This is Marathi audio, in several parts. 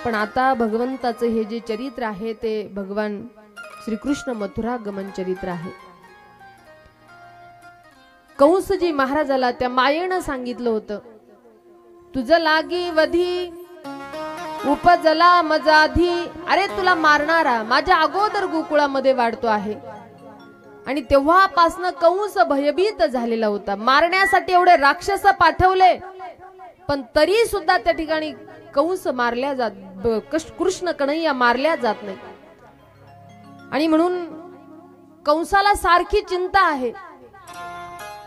पण आता भगवंताचं हे जे चरित्र आहे ते भगवान श्रीकृष्ण मथुरागमन चरित्र आहे। कंसजी महाराजाला त्या मायेनं सांगितलं होतं, तुझं लागी वधी उपजला मजाधी, अरे तुला मारणारा माझ्या अगोदर गोकुळामध्ये वाढतो आहे। आणि तेव्हापासनं कंस भयभीत झालेला होता। मारण्यासाठी एवढे राक्षस पाठवले पण तरी सुद्धा त्या ठिकाणी कंस मारल्या जात, कृष्ण कन्हैया मारल्या जात नाही। आणि म्हणून कंसाला सारखी चिंता आहे।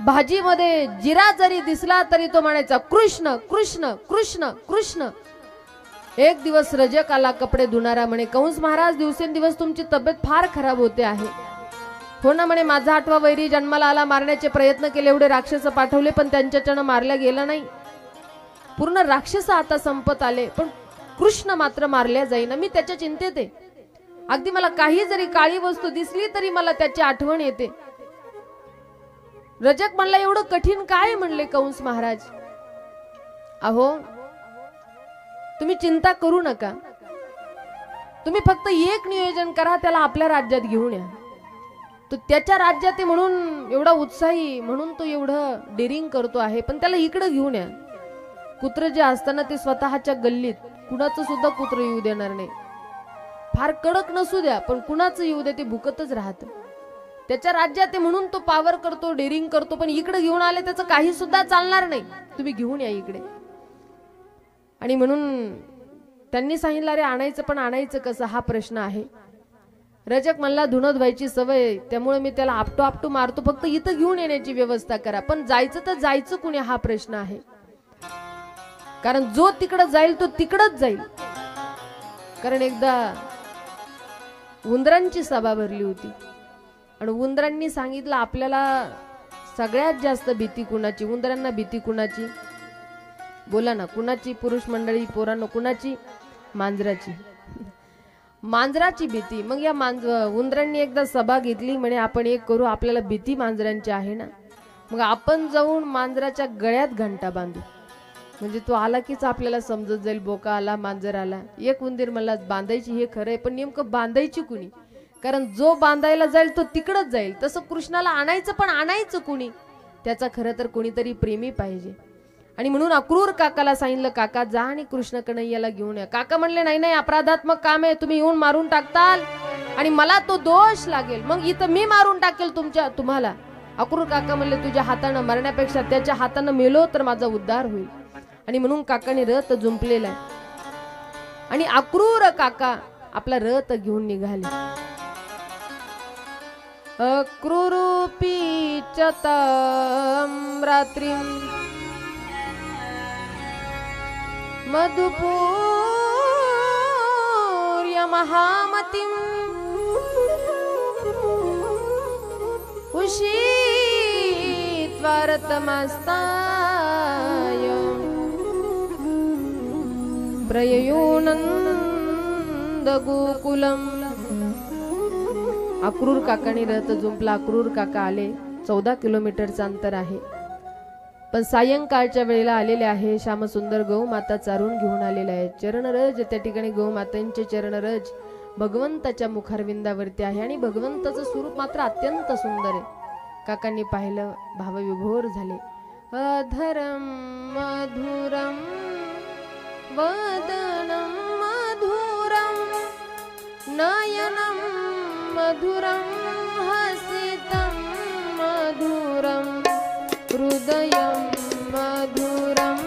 भाजीमध्ये जिरा जरी दिसला तरी तो म्हणायचा कृष्ण कृष्ण कृष्ण कृष्ण। एक दिवस रजक आला कपडे धुणारा, म्हणे कंस महाराज दिवसेंदिवस तुमची तब्येत फार खराब होते आहे। हो ना म्हणे, माझा 8वा वैरी जन्माला आला, मारण्याचे प्रयत्न केले, एवढे राक्षस पाठवले पण त्यांच्याच्यानं मारल्या गेलं नाही। पूर्ण राक्षस आता संपत आले पण कृष्ण मात्र मारल्या जाईना, मी त्याच्या चिंतेत आहे। अगदी मला काही जरी काळी वस्तू दिसली तरी मला त्याची आठवण येते। रजक म्हणला एवढं कठीण काय म्हणले कंस महाराज? अहो तुम्ही चिंता करू नका, तुम्ही फक्त एक नियोजन करा, त्याला आपल्या राज्यात घेऊन या। तो त्याच्या राज्यात आहे म्हणून एवढा उत्साही, म्हणून तो एवढं डेअरिंग करतो आहे, पण त्याला इकडे घेऊन या। कुत्र जे असताना ते स्वतःच्या गल्लीत कुणाचं सुद्धा कुत्र येऊ देणार नाही, फार कडक नसू द्या पण कुणाचं येऊ दे ते भुकतच राहत। त्याच्या राज्यात आहे म्हणून तो पावर करतो, डेअरिंग करतो, पण इकडे घेऊन आले त्याचं काही सुद्धा चालणार नाही, तुम्ही घेऊन या इकडे। आणि म्हणून त्यांनी सांगितलं अरे आणायचं पण आणायचं कसं हा प्रश्न आहे। रजक म्हणला धुणं धुवायची सवय, त्यामुळे मी त्याला आपटो आपटो मारतो, फक्त इथं घेऊन येण्याची व्यवस्था करा। पण जायचं तर जायचं कुणी हा प्रश्न आहे, कारण जो तिकडं जाईल तो तिकडच जाईल। कारण एकदा उंदरांची सभा भरली होती आणि उंदरांनी सांगितलं आपल्याला सगळ्यात जास्त भीती कुणाची, उंदरांना भीती कुणाची? बोला ना, कुणाची? पुरुष मंडळी पोरांनो, कुणाची? मांजराची। मांजराची भीती। मग या उंदरांनी एकदा सभा घेतली, म्हणे आपण एक करू, आपल्याला भीती मांजरांची आहे ना, मग आपण जाऊन मांजराच्या गळ्यात घंटा बांधू, म्हणजे तो आला कीच आपल्याला समजत जाईल बोका आला मांजर आला। एक उंदीर मला बांधायची हे खरंय, पण नेमकं बांधायची कुणी? कारण जो बांधायला जाईल तो तिकडच जाईल। तसं कृष्णाला आणायचं पण आणायचं कुणी? त्याचा खरं तर कोणीतरी प्रेमी पाहिजे। आणि म्हणून अक्रूर काकाला सांगितलं काका जा आणि कृष्ण कन्हैयाला घेऊन या। काका म्हणले नाही नाही, अपराधात्मक काम आहे, तुम्ही येऊन मारून टाकताल आणि मला तो दोष लागेल, मग इथं मी मारून टाकेल तुम्हाला। अक्रूर काका म्हणले तुझ्या हातानं मरण्यापेक्षा त्याच्या हातानं मेलो तर माझा उद्धार होईल। आणि म्हणून काकाने रथ जुंपलेला आहे आणि अक्रूर काका आपला रथ घेऊन निघाले। अक्रूरूपी चतम रात्रीं मधुपूर्य महामतिं उषित्वा रथमस्ताय प्रययो नंद गोकुलम। अक्रूर काकाने रथ जुंपला, अक्रूर काका आले। 14 किलोमीटरचं अंतर आहे, पण सायंकाळच्या वेळेला आलेले आहे। श्यामसुंदर गौ माता चारून घेऊन आलेले आहे। चरणरज त्या ठिकाणी गौ मातांचे चरणरज भगवंताच्या मुखारविंदावरती आहे आणि भगवंताचं स्वरूप मात्र अत्यंत सुंदर आहे। काकांनी पाहिलं, भावविभोर झाले। अधरम मधुरम वदनम मधुरम नयनम मधुरम हसितम मधुरम हृदयम मधुरम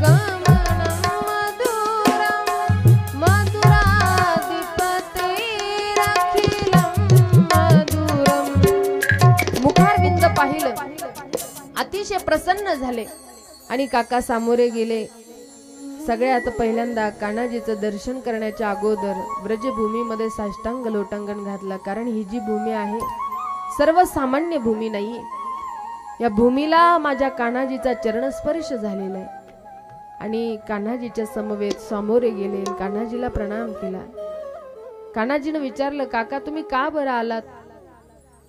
गमनम मधुरम मधुराधिपतेरखिलम मधुरम। मुखारविंद पाहिलं, अतिशय प्रसन्न झाले आणि काका सामोरे गेले। सगळ्यात पहिल्यांदा कान्हाजीचं दर्शन करण्याच्या अगोदर व्रजभूमीमध्ये साष्टांग लोटांगण घातलं, कारण ही जी भूमी आहे सर्वसामान्य भूमी नाही। या भूमीला माझ्या कान्हाजीचा चरणस्पर्श झालेला आहे आणि कान्हाजीच्या समवेत सामोरे गेले, कान्हाजीला प्रणाम केला। कान्हाजीने विचारलं काका तुम्ही का बरं आलात?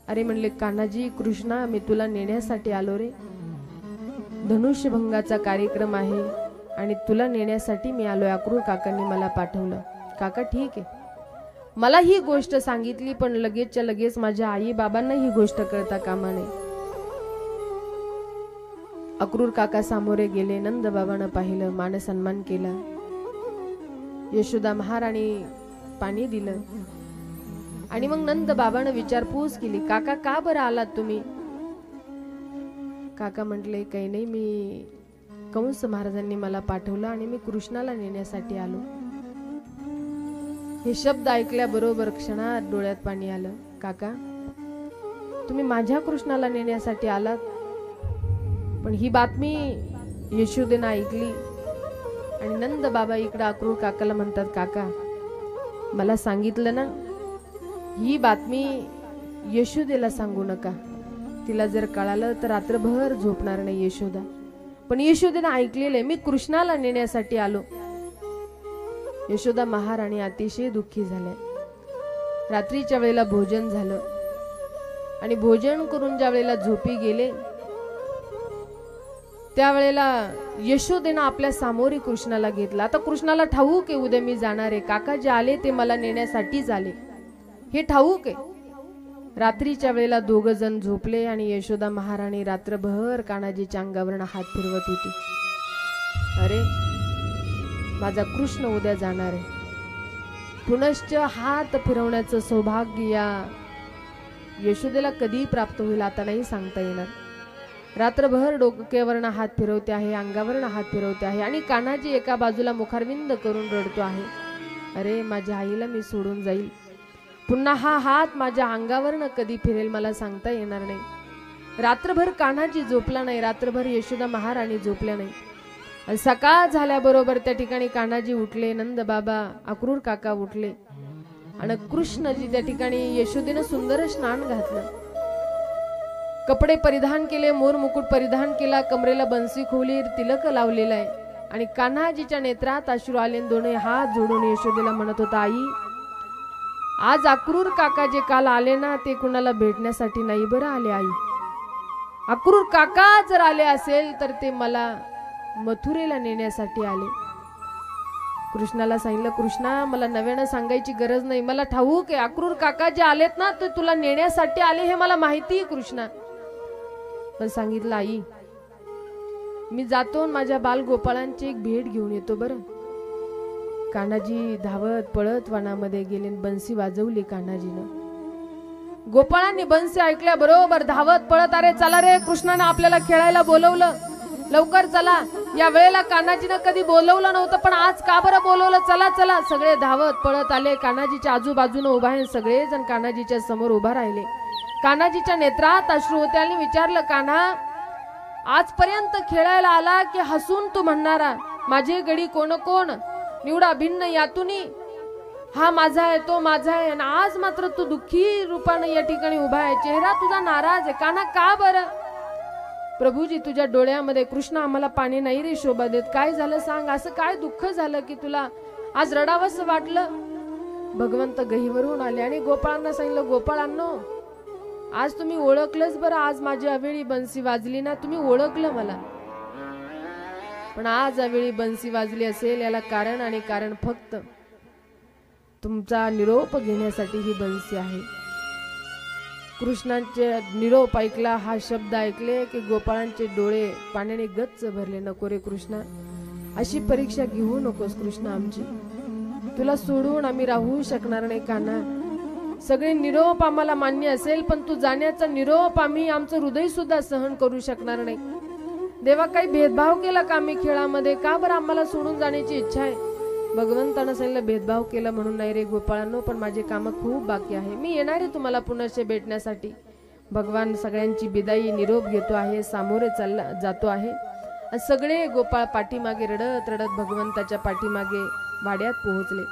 अरे म्हणले कान्हाजी कृष्णा मी तुला नेण्यासाठी आलो रे, धनुष्यभंगाचा कार्यक्रम आहे आणि तुला नेण्यासाठी मी आलोय, अक्रूर काकांनी मला पाठवलं. काका ठीक आहे, मला ही गोष्ट सांगितली, पण लगेचच्या लगेच माझ्या आई बाबांना ही गोष्ट कळता कामा नये. अक्रूर काका सामोरे गेले, नंद बाबांना पाहिलं, मान सन्मान केला. यशोदा महाराणी पाणी दिलं आणि मग नंद बाबांना विचारपूस केली, काका का बरं आलात तुम्ही? काका म्हटले, काही नाही, मी कंस महाराजांनी मला पाठवलं आणि मी कृष्णाला नेण्यासाठी आलो. हे शब्द ऐकल्याबरोबर क्षणात डोळ्यात पाणी आलं. काका, तुम्ही माझ्या कृष्णाला नेण्यासाठी आलात? पण ही बातमी यशोदेनं ऐकली आणि नंद बाबा इकडे अक्रूर काकाला म्हणतात, काका मला सांगितलं ना, ही बातमी यशोदेला सांगू नका, तिला जर कळालं तर रात्रभर झोपणार नाही यशोदा. पण यशोदेनं ऐकलेलं आहे, मी कृष्णाला नेण्यासाठी आलो. यशोदा महाराणी अतिशय दुःखी झाल्या. रात्रीच्या वेळेला भोजन झालं आणि भोजन करून ज्या वेळेला झोपी गेले त्यावेळेला यशोदेनं आपल्या सामोरी कृष्णाला घेतला. आता कृष्णाला ठाऊक आहे उद्या मी जाणार आहे, काका जे आले ते मला नेण्यासाठीच आले हे ठाऊक आहे. रात्रीच्या वेळेला दोघं जण झोपले आणि यशोदा महाराणी रात्रभर कान्हाजीच्या अंगावरनं हात फिरवत होती. अरे माझा कृष्ण उद्या जाणार आहे. पुनश्च हात फिरवण्याचं सौभाग्य या यशोदेला कधी प्राप्त होईल आता नाही सांगता येणार. रात्रभर डोक्यावरनं हात फिरवते आहे, अंगावरनं हात फिरवते आहे आणि कान्हाजी एका बाजूला मुखारविंद करून रडतो आहे. अरे माझ्या आईला मी सोडून जाईल, पुन्हा हा हात माझ्या अंगावरनं कधी फिरेल मला सांगता येणार नाही. रात्रभर कान्हाजी झोपला नाही, रात्रभर यशोदा महाराणी झोपल्या नाही. सकाळ झाल्याबरोबर त्या ठिकाणी कान्हाजी उठले, नंद बाबा अक्रूर काका उठले आणि कृष्णजी त्या ठिकाणी यशोदेनं सुंदर स्नान घातलं, कपडे परिधान केले, मोर मुकुट परिधान केला, कमरेला बंसी खोली, तिलक लावलेला आहे आणि कान्हाजीच्या नेत्रात अश्रू आले. दोन्ही हात जोडून यशोदेला म्हणत होता, आई आज अक्रूर काका जे काल आले ना ते कुणाला भेटण्यासाठी नाही बरं आले. आई अक्रूर काका जर आले असेल तर ते मला मथुरेला नेण्यासाठी आले. कृष्णाला सांगितलं, कृष्णा मला नव्यानं सांगायची गरज नाही, मला ठाऊक आहे अक्रूर काका जे आलेत ना ते तुला नेण्यासाठी आले हे मला माहिती आहे कृष्णा. पण सांगितलं, आई मी जातो माझ्या बाल गोपाळांची एक भेट घेऊन येतो बरं. कान्हाजी धावत पळत वनामध्ये गेले, बंसी वाजवली कान्हाजीनं. गोपाळांनी बंसी ऐकल्या बरोबर धावत पळत, अरे चला रे, कृष्णानं आपल्याला खेळायला बोलवलं, लवकर चला. या वेळेला कान्हाजीनं कधी बोलवलं नव्हतं पण आज का बरं बोलवलं, चला चला. सगळे धावत पळत आले, कान्हाजीच्या आजूबाजूने उभा आहे, सगळेजण कान्हाजीच्या समोर उभा राहिले. कान्हाजीच्या नेत्रात अश्रू होते आणि विचारलं, कान्हा आजपर्यंत खेळायला आला की हसून तू म्हणणारा, माझे गडी कोण कोण निवडा भिन्न यातुनी, हा माझा आहे तो माझा आहे, आणि आज मात्र तू दुःखी रूपाने या ठिकाणी उभा आहे, चेहरा तुझा नाराज आहे. कान्हा का बरं? प्रभूजी तुझ्या डोळ्यामध्ये कृष्ण आम्हाला पाणी नाही रे शोभा देत, काय झालं सांग, असं काय दुःख झालं की तुला आज रडावंसं वाटलं? भगवंत गहीवरून आले आणि गोपाळांना सांगितलं, गोपाळांनो आज तुम्ही ओळखलंच बरं, आज माझी अवेळी बंसी वाजली ना, तुम्ही ओळखलं मला. पण आज अवेळी बंसी वाजली असेल याला कारण आणि कारण फक्त तुमचा निरोप घेण्यासाठी ही बंसी आहे. कृष्णांचे निरोप ऐकला, हा शब्द ऐकले की गोपाळांचे डोळे पाण्याने गच्च भरले. नको रे कृष्णा, अशी परीक्षा घेऊ नकोस कृष्णा आमची, तुला सोडून आम्ही राहू शकणार नाही. कान्हा सगळे निरोप आम्हाला मान्य असेल पण तू जाण्याचा निरोप आम्ही आमचं हृदय सुद्धा सहन करू शकणार नाही. देवा काही भेदभाव केला का आम्ही खेळामध्ये, का बरं आम्हाला सोडून जाण्याची इच्छा आहे? भगवंतानं सांगितलं, भेदभाव केला म्हणून नाही रे गोपाळांनो, पण माझे काम खूप बाकी आहे, मी येणार आहे तुम्हाला पुनश्च भेटण्यासाठी. भगवान सगळ्यांची विदाई निरोप घेतो आहे, सामोरे चालला जातो आहे. सगळे गोपाळ पाठीमागे रडत रडत भगवंताच्या पाठीमागे वाड्यात पोहोचले.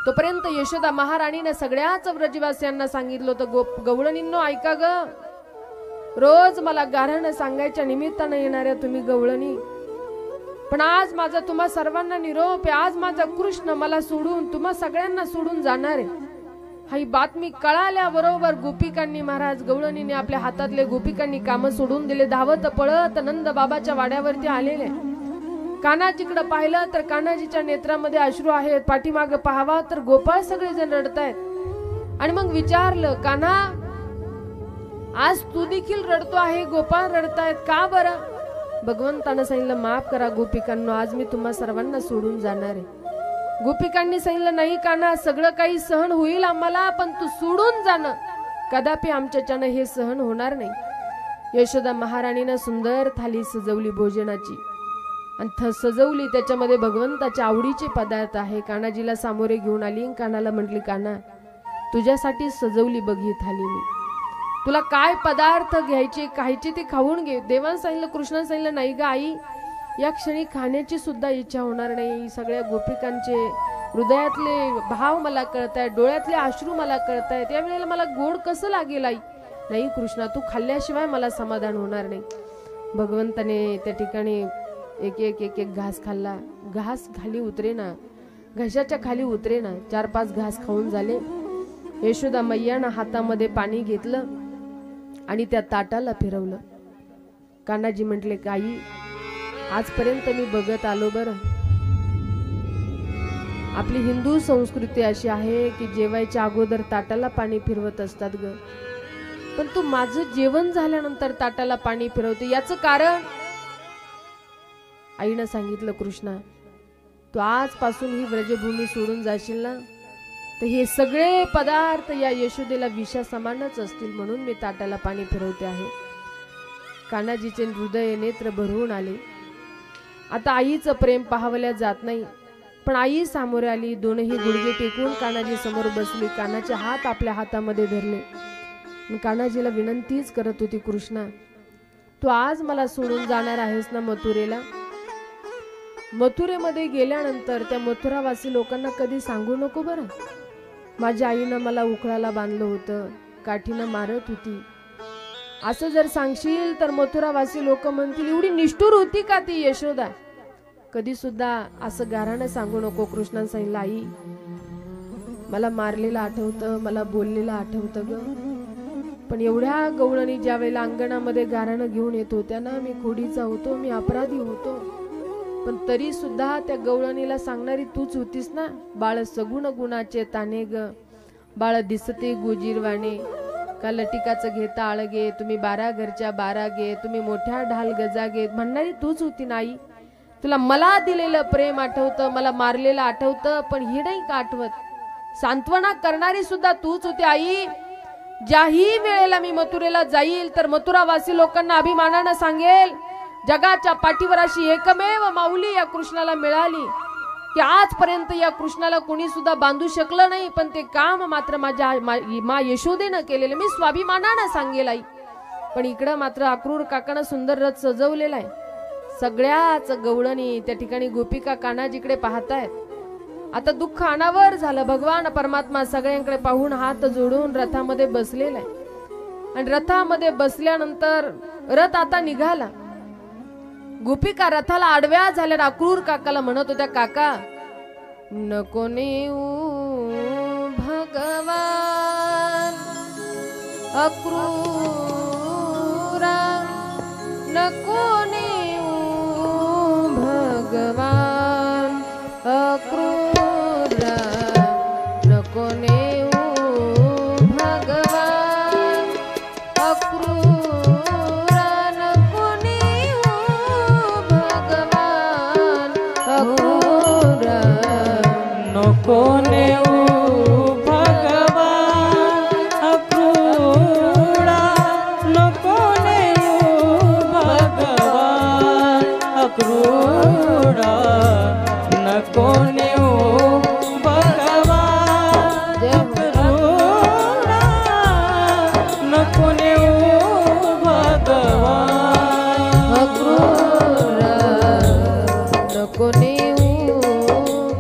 तोपर्यंत यशोदा महाराणीने सगळ्याच व्रजवासियांना सांगितलं होतं, गवळणींनो ऐका ग, रोज मला गाऱ्हाणं सांगायच्या निमित्तानं येणाऱ्या तुम्ही गवळणी, पण आज माझा तुम्हा सर्वांना निरोप आहे, आज माझा कृष्ण मला सोडून तुम्हा सगळ्यांना सोडून जाणार आहे. ही बातमी कळाल्याबरोबर गोपिकांनी, महाराज गवळणीने आपल्या हातातले गोपिकांनी काम सोडून दिले, धावत पळत नंद बाबाच्या वाड्यावरती आलेले. कान्हाजीकडे पाहिलं तर कान्हाजीच्या नेत्रामध्ये अश्रू आहेत, पाठीमागे पाहावा तर गोपाळ सगळेजण रडतायत. आणि मग विचारलं, कान्हा आज तू देखील रडतो आहे, गोपाळ रडतायत का बरं? भगवंतानं सांगितलं, माफ करा गोपिकांनो, आज मी तुम्हा सर्वांना सोडून जाणार आहे. गोपिकांनी सांगितलं, नाही कान्हा, सगळं काही सहन होईल आम्हाला, पण तू सोडून जाणं कदापि आमच्याच्यानं हे सहन होणार नाही. यशोदा महाराणीनं सुंदर थाली सजवली भोजनाची आणि सजवली, त्याच्यामध्ये भगवंताच्या आवडीचे पदार्थ आहे. कान्हाजीला सामोरे घेऊन आली, कान्हाला म्हटली, कान्हा तुझ्यासाठी सजवली बघ ही थाली मी, तुला काय पदार्थ घ्यायचे खायचे ते खाऊन घे. देवानं सांगितलं, कृष्णानं सांगितलं, नाही ग आई, या क्षणी खाण्याची सुद्धा इच्छा होणार नाही. सगळ्या गोपिकांचे हृदयातले भाव मला कळतायत, डोळ्यातले अश्रू मला कळतायत, या वेळेला मला गोड कसं लागेल आई? नाही कृष्णा, तू खाल्ल्याशिवाय मला समाधान होणार नाही. भगवंताने त्या ठिकाणी एक एक एक एक घास खाल्ला. घास खाली उतरे ना, घशाच्या खाली उतरे ना. 4-5 घास खाऊन झाले. यशोदा मैयानं हातामध्ये पाणी घेतलं आणि त्या ताटाला फिरवलं. कान्हाजी म्हटले, आई आजपर्यंत मी बघत आलो बरं, आपली हिंदू संस्कृती अशी आहे की जेवायच्या अगोदर ताटाला पाणी फिरवत असतात ग, पण तू माझं जेवण झाल्यानंतर ताटाला पाणी फिरवते, याचं कारण? आईनं सांगितलं, कृष्णा तू आजपासून ही व्रजभूमी सोडून जाशील ना, तर हे सगळे पदार्थ या यशोदेला विषा समानच असतील, म्हणून मी ताटाला पाणी फिरवते आहे. कान्हाजीचे हृदय नेत्र भरून आले. आता आईचं प्रेम पाहावल्या जात नाही, पण आई सामोरे आली, दोनही गुडघे टेकून कान्हाजी समोर बसली, कान्हाचे हात आपल्या हातामध्ये धरले. कान्हाजीला विनंतीच करत होती, कृष्णा तू आज मला सोडून जाणार आहेस ना मथुरेला? मथुरेमध्ये गेल्यानंतर त्या मथुरावासी लोकांना कधी सांगू नको बरं, माझ्या आईनं मला उखळाला बांधलं होतं, काठीनं मारत होती, असं जर सांगशील तर मथुरावासी लोक म्हणतील, एवढी निष्ठुर होती का ती यशोदा? कधी सुद्धा असं गारानं सांगू नको. कृष्णानं सांगितलं, आई मला मारलेलं आठवतं, मला बोललेलं आठवतं ग, पण एवढ्या गवळणी ज्या वेळेला अंगणामध्ये गारानं घेऊन येत होत्या ना, मी खोडीचा होतो, मी अपराधी होतो, पण तरी सुद्धा त्या गवळणीला सांगणारी तूच होतीस ना. बाळ सगुण गुणाचे ताने ग, बाळ दिसते गोजीरवाणे, का लटिकाचं घेता आळगे, तुम्ही 12 घरच्या 12 गे, तुम्ही मोठ्या ढाल गजा गे, म्हणणारी तूच होती ना आई. तुला मला दिलेलं प्रेम आठवतं, मला मारलेलं आठवतं, पण हे नाही का आठवत? सांत्वना करणारी सुद्धा तूच होती आई. ज्याही वेळेला मी मथुरेला जाईल तर मथुरावासी लोकांना अभिमानानं सांगेल, जगाच्या पाठीवर अशी एकमेव माऊली या कृष्णाला मिळाली की आजपर्यंत या कृष्णाला कोणी सुद्धा बांधू शकलं नाही, पण ते काम मात्र माझ्या मा यशोदेनं केलेलं मी स्वाभिमानानं सांगेल आई. पण इकडं मात्र अक्रूर काकानं सुंदर रथ सजवलेला आहे. सगळ्याच गवळणी त्या ठिकाणी गोपिका कान्हाजीकडे पाहतायत. आता दुःख अनावर झालं. भगवान परमात्मा सगळ्यांकडे पाहून हात जोडून रथामध्ये बसलेला आहे आणि रथामध्ये बसल्यानंतर रथ आता निघाला. गोपिका रथाला आडव्या झाल्या. अक्रूर काकाला म्हणत होत्या, काका नको नेऊ भगवान अक्रूरा, नको नेऊ भगवान अक्रूरा, नको नेऊ भगवान अक्रूरा, नको नेऊ भगवान अक्रूरा, नको नेऊ भगवान अक्रूरा, नको नेऊ भगवान अक्रूरा, नको नेऊ भगवान अक्रूरा, नको नेऊ भगवान अक्रूरा, नको नेऊ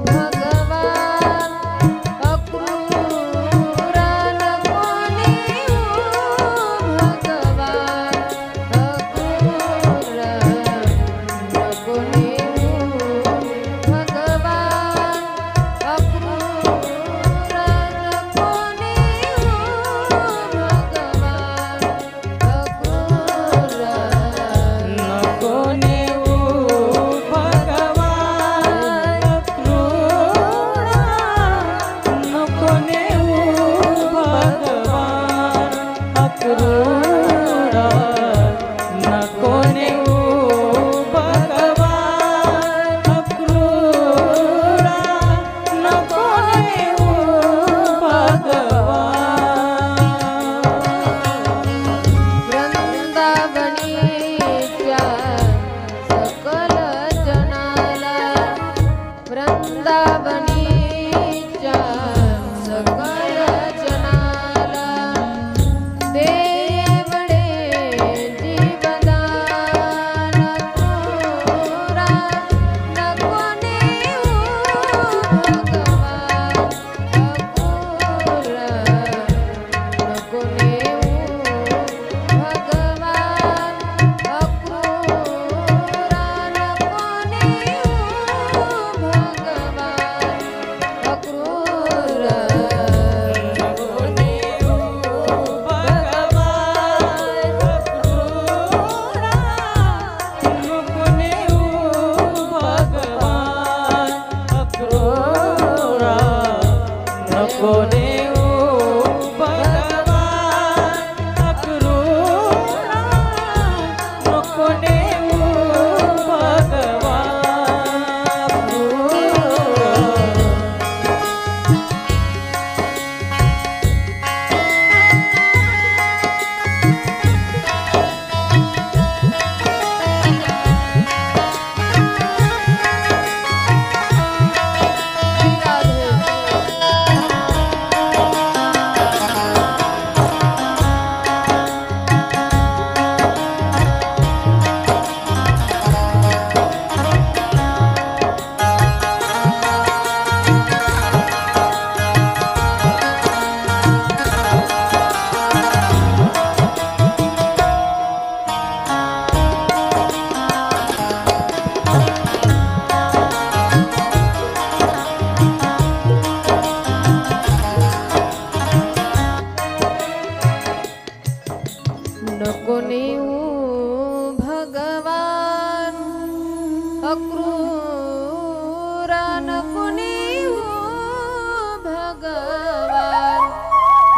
भगवान अक्रूरा, नको नेऊ भगवान अक्रूरा, नको नेऊ भगवान अक्रूरा, नको नेऊ भगवान अक्रूरा. नको नेऊ भगवान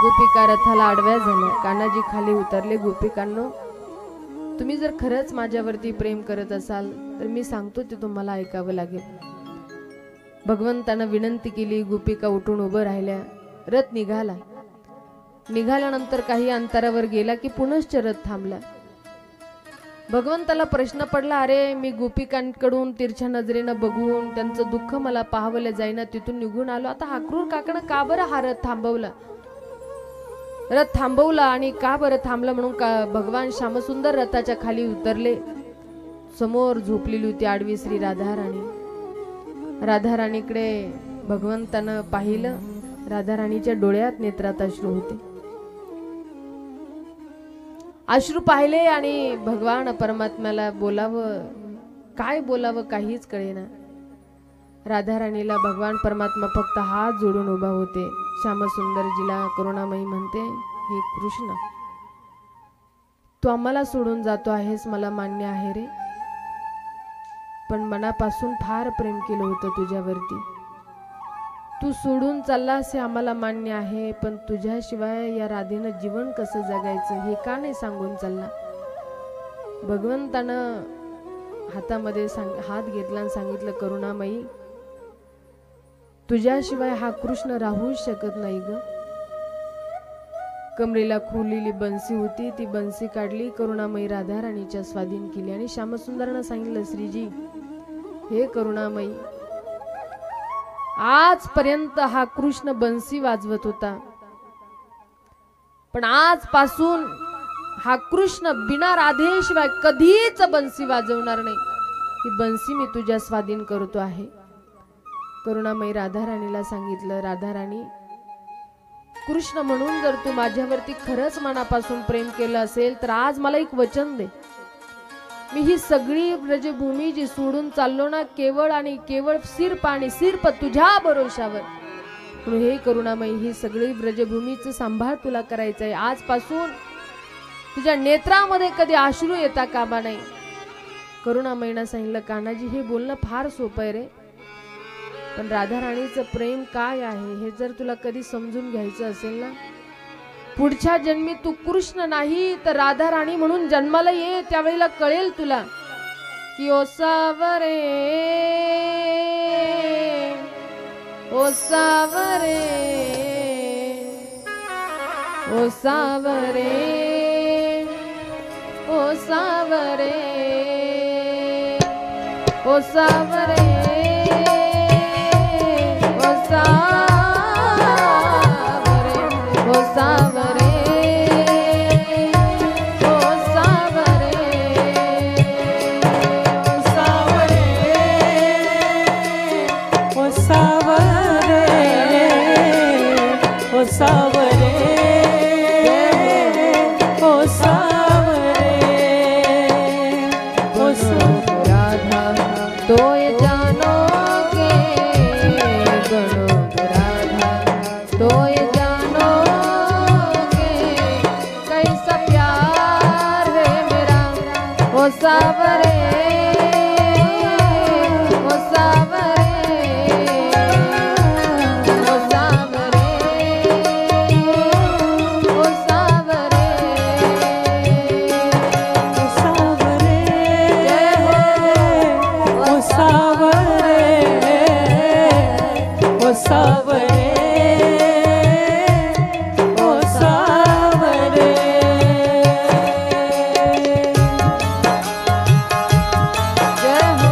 गोपिका रथाला आडव्या झाल्या. कान्हाजी खाली उतरले. गोपिकांनो, तुम्ही जर खरंच माझ्यावरती प्रेम करत असाल तर मी सांगतो ते तुम्हाला ऐकावं लागेल. भगवंतानं विनंती केली. गोपिका उठून उभं राहिल्या. रथ निघाला. निघाल्यानंतर काही अंतरावर गेला की पुनश्च रथ थांबला. भगवंताला प्रश्न पडला, अरे मी गोपिकांकडून तिरछ्या नजरेनं बघून त्यांचं दुःख मला पाहावलं जाईना, तिथून निघून आलो. आता हा क्रूर काकानं का बरं हा रथ थांबवला? रथ थांबवला आणि का बरं थांबला म्हणून का भगवान श्यामसुंदर रथाच्या खाली उतरले. समोर झोपलेली होती आडवी श्री राधाराणी. राधाराणीकडे भगवंतानं पाहिलं. राधाराणीच्या डोळ्यात नेत्रात अश्रू होते. अश्रू पाहिले आणि भगवान परमात्म्याला बोलावं काय बोलावं काहीच कळेना. राधाराणीला भगवान परमात्मा फक्त हात जोडून उभा होते. श्यामसुंदरजीला करुणामयी म्हणते, हे कृष्ण, तू आम्हाला सोडून जातो आहेस मला मान्य आहे रे, पण मनापासून फार प्रेम केलं होतं तुझ्यावरती. तू सोडून चाललास हे आम्हाला मान्य आहे, पण तुझ्याशिवाय या राधेनं जीवन कसं जगायचं हे का नाही सांगून चालला. भगवंतानं हातामध्ये हात घेतला आणि सांगितलं, करुणामयी, तुझ्याशिवाय हा कृष्ण राहूच शकत नाही ग. कमरेला खोललेली बंसी होती, ती बंसी काढली. करुणामयी राधाराणीच्या स्वाधीन केली आणि श्यामसुंदरानं सांगितलं, श्रीजी, हे करुणामयी, आजपर्यंत हा कृष्ण बंसी वाजवत होता, पण आजपासून हा कृष्ण बिना राधेशिवाय कधीच बंसी वाजवणार नाही. ही बंसी मी तुझ्या स्वाधीन करतो आहे. करुणामयी राधाराणीला सांगितलं, राधाराणी, कृष्ण म्हणून जर तू माझ्यावरती खरंच मनापासून प्रेम केलं असेल तर आज मला एक वचन दे. मी ही सगळी ब्रजभूमी जी सोडून चाललो ना, केवळ आणि केवळ सिर्फ तुझ्या भरोशावर. म्हणून हे करुणामयी, ही सगळी ब्रजभूमीचं सांभाळ तुला करायचं आहे. आजपासून तुझ्या नेत्रामध्ये कधी अश्रू येता कामा नाही. करुणामयीनं सांगितलं, कान्हाजी, हे बोलणं फार सोपं आहे रे, पण राधाराणीचं प्रेम काय आहे हे जर तुला कधी समजून घ्यायचं असेल ना, पुढच्या जन्मी तू कृष्ण नाही तर राधाराणी म्हणून जन्माला ये. त्यावेळेला कळेल तुला की ओ सावरे, ओ सावरे, ओ सावरे, ओ सावरे, ओ सावरे, ओ सावरे, ओ सावरे, ओ सावरे, ओ सावरे, ओ सावरे, ओ सावरे, ओ सावरे, राधा तोय जानोगे गणो राधा तोय जानोगे कैसा प्यार है मेरा. ओ सावरे, ओ सावरे, ओ सावरे, ओ सावरे, ओ सावरे, ओ सावरे, ओ सावरे. जय हो.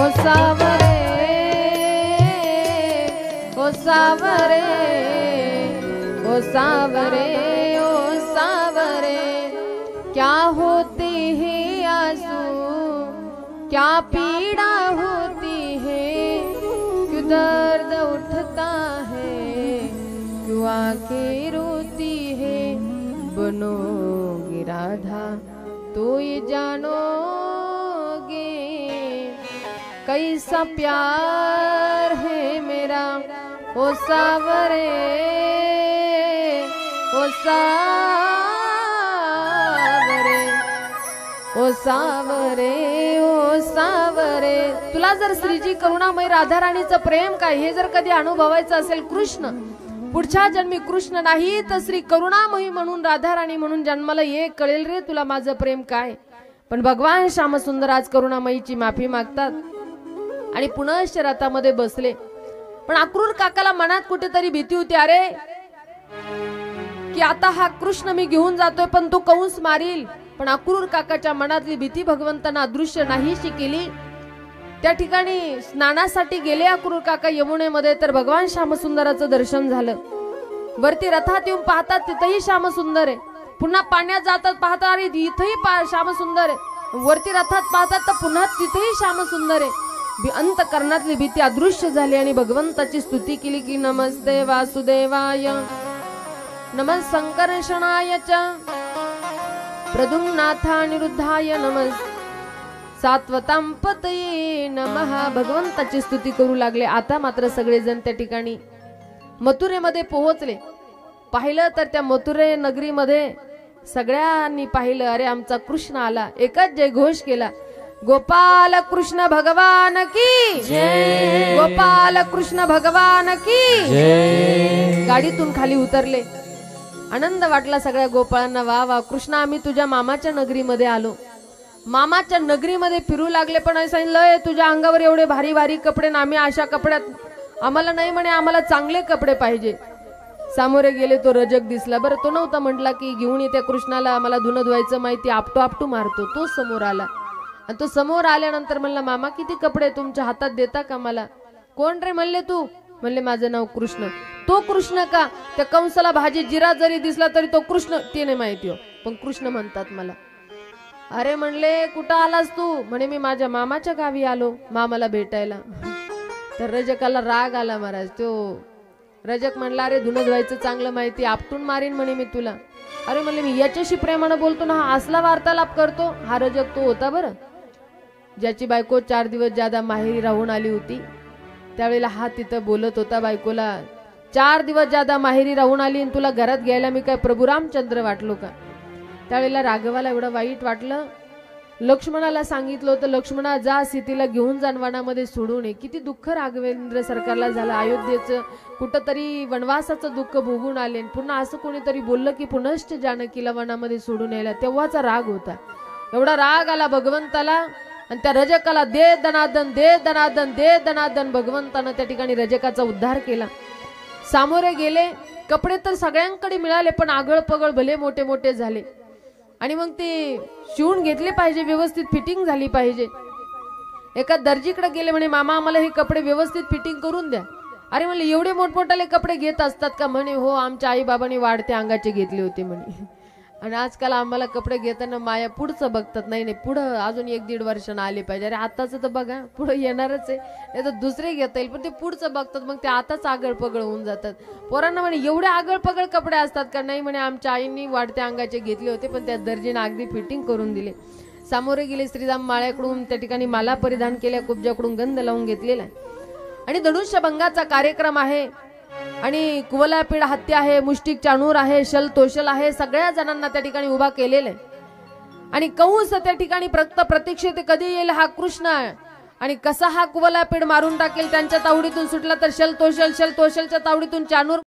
ओ सावरे, ओ सावरे, ओ सावरे, ओ सावरे, क्या होते हैं आंसू, क्या पीड़ा होती है, क्यों दर्द उठता है, क्यों आंखें रोती है, बनोगी राधा तो ये जानोगे कैसा प्यार है मेरा ओ सावरे, ओ सावरे, ओ सावरे, ओ सावरे. तुला जर श्रीजी करुणामयी राधाराणीचं प्रेम काय हे जर कधी अनुभवायचं असेल, कृष्ण पुढच्या जन्मी कृष्ण नाही तर श्री करुणामयी म्हणून राधाराणी म्हणून जन्माला ये, कळेल रे तुला माझं प्रेम काय. पण भगवान श्यामसुंदर आज करुणामयीची माफी मागतात आणि पुनश्च रथामध्ये बसले. पण अक्रूर काकाला मनात कुठेतरी भीती होती, अरे की आता हा कृष्ण मी घेऊन जातोय पण तो कंस मारील. पण अक्रूर काकाच्या मनातली भीती भगवंतांना अदृश्य नाहीशी केली. त्या ठिकाणी स्नानासाठी गेले अक्रूर काका यमुनेमध्ये, तर भगवान श्यामसुंदराचं दर्शन झालं. वरती रथात येऊन पाहतात तिथेही श्यामसुंदर आहे. पुन्हा पाण्यात जातात पाहतात, अरे इथेही श्यामसुंदर आहे. वरती रथात पाहतात तर पुन्हा तिथेही श्यामसुंदर आहे. अंतकरणातली भीती अदृश्य झाली आणि भगवंताची स्तुती केली की नमस्ते वासुदेवाय, नमः संकर्षणाय च प्रद्युम्नाथानिरुद्धाय नमः सात्वतां पतये नमः. भगवंताची स्तुती करू लागले. आता मात्र सगळेजण त्या ठिकाणी मथुरेमध्ये पोहोचले. पाहिलं तर त्या मथुरे नगरीमध्ये सगळ्यांनी पाहिलं, अरे आमचा कृष्ण आला. एकच जय घोष केला, गोपाल कृष्ण भगवान की जय, गोपाल कृष्ण भगवान की जय. गाडीतून खाली उतरले. आनंद वाटला सगळ्या गोपाळांना. वा वा कृष्ण, आम्ही तुझ्या मामाच्या नगरीमध्ये आलो. मामाच्या नगरीमध्ये फिरू लागले. पण सांगितलं तुझ्या अंगावर एवढे भारी भारी कपडे ना, आम्ही अशा कपड्यात आम्हाला नाही म्हणे, आम्हाला चांगले कपडे पाहिजे. सामोरे गेले. तो रजक दिसला. बरं तो नव्हता म्हटला की घेऊन येत्या कृष्णाला आम्हाला धुणं धुवायचं माहिती, आपटू आपटू मारतो. तो समोर आला आणि तो समोर आल्यानंतर म्हणला, मामा किती कपडे तुमच्या हातात देता का मला. कोण रे म्हणले तू. म्हणले माझं नाव कृष्ण. तो कृष्ण का. त्या कंसाला भाजी जिरा जरी दिसला तरी तो कृष्ण, ते नाही माहिती हो पण कृष्ण म्हणतात मला. अरे म्हणले कुठं आलास तू. म्हणे मी माझ्या मामाच्या गावी आलो मामाला भेटायला. तर रजकाला राग आला महाराज. तो रजक म्हणला, अरे धुणं धुवायचं चांगलं माहिती, आपटून मारीन म्हणे मी तुला. अरे म्हणले मी याच्याशी प्रेमानं बोलतो ना, हा असला वार्तालाप करतो. हा रजक तो होता बरं, ज्याची बायको 4 दिवस ज्यादा माहेरी राहून आली होती. त्यावेळेला हा तिथं बोलत होता बायकोला, 4 दिवस ज्यादा माहेरी राहून आली आणि तुला घरात घ्यायला मी काय प्रभू रामचंद्र वाटलो का. त्यावेळेला राघवाला एवढं वाईट वाटलं. लक्ष्मणाला सांगितलं होतं, लक्ष्मणा जा सीतेला घेऊन जा वनामध्ये सोडून ये. किती दुःख राघवेंद्र सरकारला झालं. अयोध्येचं कुठंतरी वनवासाचं दुःख भोगून आले. पुन्हा असं कोणीतरी बोललं की पुनश्च जानकीला वनामध्ये सोडून यायला. तेव्हाचा राग होता. एवढा राग आला भगवंताला. आणि त्या रजकाला दे दनादन, दे दनादन, दे दनादन. भगवंतानं त्या ठिकाणी रजकाचा उद्धार केला. सामोरे गेले. कपडे तर सगळ्यांकडे मिळाले पण आगळ पगळ भले मोठे मोठे झाले. आणि मग ते शिवून घेतले पाहिजे, व्यवस्थित फिटिंग झाली पाहिजे. एका दर्जीकडे गेले. म्हणे मामा आम्हाला हे कपडे व्यवस्थित फिटिंग करून द्या. अरे म्हणले एवढे मोठमोठाले कपडे घेत असतात का. म्हणे हो आमच्या आई बाबांनी वाढते अंगाचे घेतले होते म्हणे. आणि आजकाल आम्हाला कपडे घेताना माया पुढचं बघतात. नाही नाही पुढं अजून 1-1.5 वर्षानं आले पाहिजे. अरे आताच तर बघा पुढं येणारच आहे, नाही तर दुसरे घेता येईल. पण ते पुढचं बघतात मग ते आताच आगळ पगळ होऊन जातात. पोरांना म्हणे एवढे आगळ पगळ कपडे असतात का. नाही म्हणे आमच्या आईंनी वाढत्या अंगाचे घेतले होते पण त्या दर्जीने अगदी फिटिंग करून दिले. सामोरे गेले. श्रीराम माळ्याकडून त्या ठिकाणी माला परिधान केल्या, कुब्जाकडून गंध लावून घेतलेला आहे. आणि धनुष्यभंगाचा कार्यक्रम आहे. आणि कुवलापीड हत्या आहे, मुष्टिक चाणूर आहे, शल तोशल आहे. सगळ्या जणांना त्या ठिकाणी उभा केलेलं आहे. आणि कंस त्या ठिकाणी प्रतीक्षेत कधी येईल हा कृष्ण आणि कसा हा कुवलापीड मारून टाकेल. त्यांच्या तावडीतून सुटला तर शल तोशलच्या तावडीतून चाणूर